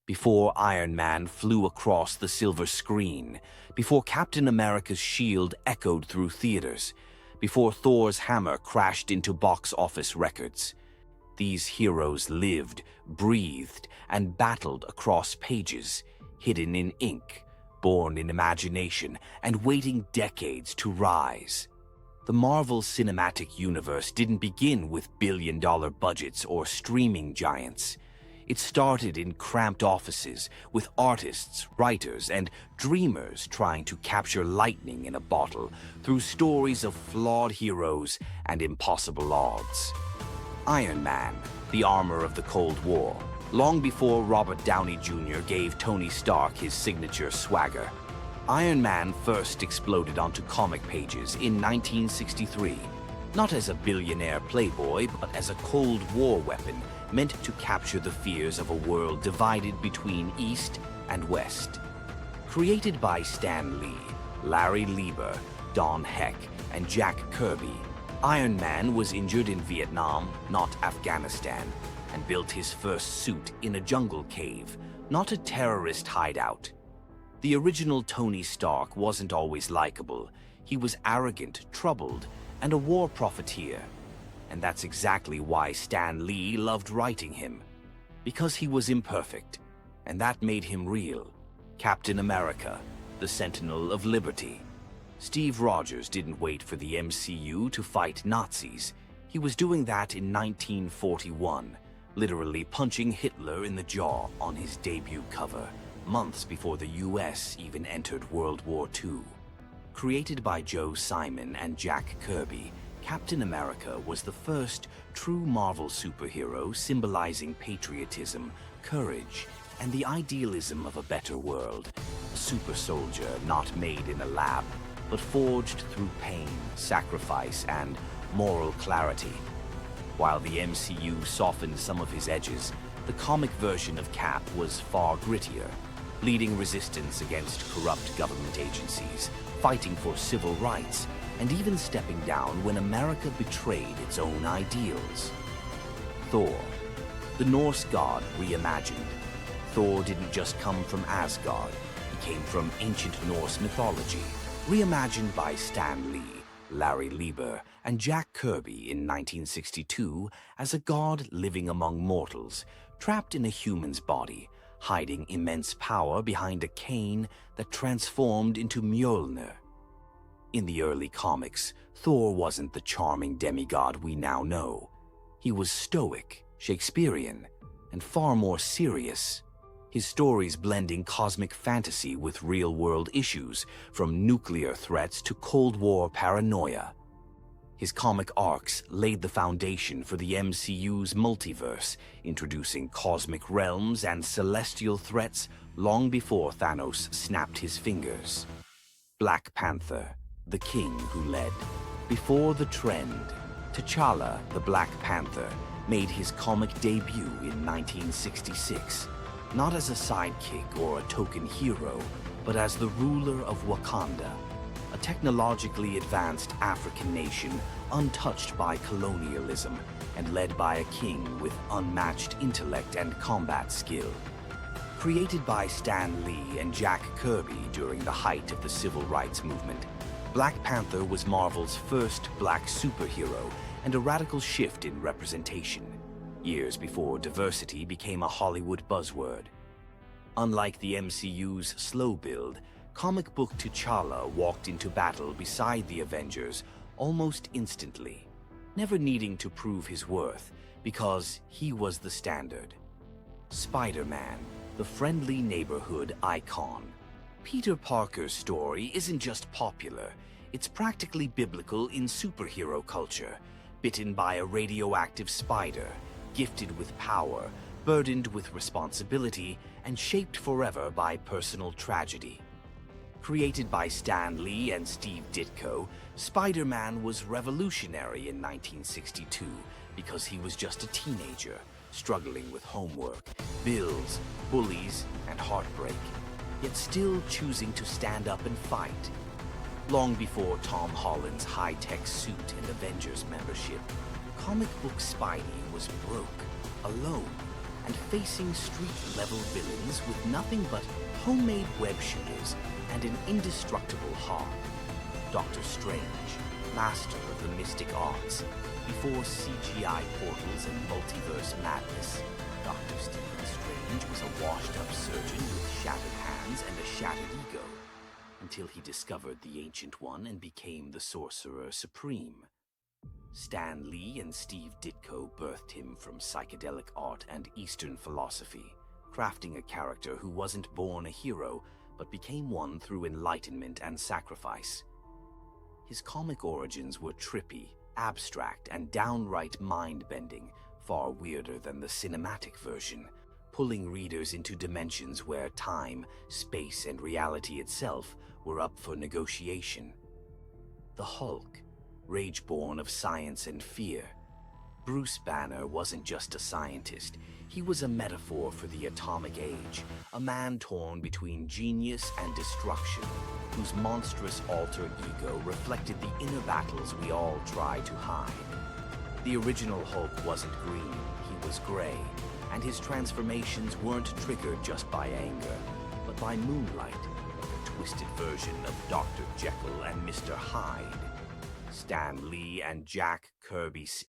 Before Iron Man flew across the silver screen, before Captain America's shield echoed through theaters, before Thor's hammer crashed into box office records. These heroes lived, breathed, and battled across pages, hidden in ink, born in imagination, and waiting decades to rise. The Marvel Cinematic Universe didn't begin with billion-dollar budgets or streaming giants. It started in cramped offices with artists, writers, and dreamers trying to capture lightning in a bottle through stories of flawed heroes and impossible odds. Iron Man, the armor of the Cold War, long before Robert Downey Jr. gave Tony Stark his signature swagger. Iron Man first exploded onto comic pages in 1963, not as a billionaire playboy, but as a Cold War weapon meant to capture the fears of a world divided between East and West. Created by Stan Lee, Larry Lieber, Don Heck, and Jack Kirby, Iron Man was injured in Vietnam, not Afghanistan, and built his first suit in a jungle cave, not a terrorist hideout. The original Tony Stark wasn't always likable. He was arrogant, troubled, and a war profiteer. And that's exactly why Stan Lee loved writing him. Because he was imperfect, and that made him real. Captain America, the Sentinel of Liberty. Steve Rogers didn't wait for the MCU to fight Nazis. He was doing that in 1941, literally punching Hitler in the jaw on his debut cover, months before the US even entered World War II. Created by Joe Simon and Jack Kirby, Captain America was the first true Marvel superhero symbolizing patriotism, courage, and the idealism of a better world. A super soldier not made in a lab, but forged through pain, sacrifice, and moral clarity. While the MCU softened some of his edges, the comic version of Cap was far grittier, leading resistance against corrupt government agencies, fighting for civil rights, and even stepping down when America betrayed its own ideals. Thor, the Norse god reimagined. Thor didn't just come from Asgard, he came from ancient Norse mythology, reimagined by Stan Lee, Larry Lieber, and Jack Kirby in 1962 as a god living among mortals, trapped in a human's body, hiding immense power behind a cane that transformed into Mjolnir. In the early comics, Thor wasn't the charming demigod we now know. He was stoic, Shakespearean, and far more serious. His stories blending cosmic fantasy with real-world issues, from nuclear threats to Cold War paranoia. His comic arcs laid the foundation for the MCU's multiverse, introducing cosmic realms and celestial threats long before Thanos snapped his fingers. Black Panther, the king who led. Before the trend, T'Challa, the Black Panther, made his comic debut in 1966, not as a sidekick or a token hero, but as the ruler of Wakanda, a technologically advanced African nation untouched by colonialism and led by a king with unmatched intellect and combat skill. Created by Stan Lee and Jack Kirby during the height of the civil rights movement, Black Panther was Marvel's first black superhero and a radical shift in representation, years before diversity became a Hollywood buzzword. Unlike the MCU's slow build, comic book T'Challa walked into battle beside the Avengers almost instantly, never needing to prove his worth because he was the standard. Spider-Man, the friendly neighborhood icon. Peter Parker's story isn't just popular, it's practically biblical in superhero culture, bitten by a radioactive spider, gifted with power, burdened with responsibility, and shaped forever by personal tragedy. Created by Stan Lee and Steve Ditko, Spider-Man was revolutionary in 1962 because he was just a teenager, struggling with homework, bills, bullies, and heartbreak, yet still choosing to stand up and fight. Long before Tom Holland's high-tech suit and Avengers membership, comic book Spidey was broke, alone, and facing street-level villains with nothing but homemade web shooters and an indestructible heart. Dr. Strange, master of the mystic arts, before CGI portals and multiverse madness, Dr. Stephen Strange was a washed-up surgeon with shattered hands and a shattered ego, until he discovered the Ancient One and became the Sorcerer Supreme. Stan Lee and Steve Ditko birthed him from psychedelic art and Eastern philosophy, crafting a character who wasn't born a hero, but became one through enlightenment and sacrifice. His comic origins were trippy, abstract, and downright mind-bending, far weirder than the cinematic version, pulling readers into dimensions where time, space, and reality itself were up for negotiation. The Hulk, rage-born of science and fear. Bruce Banner wasn't just a scientist, he was a metaphor for the atomic age, a man torn between genius and destruction, whose monstrous alter ego reflected the inner battles we all try to hide. The original Hulk wasn't green, he was gray, and his transformations weren't triggered just by anger, but by moonlight, a twisted version of Dr. Jekyll and Mr. Hyde. Stan Lee and Jack Kirby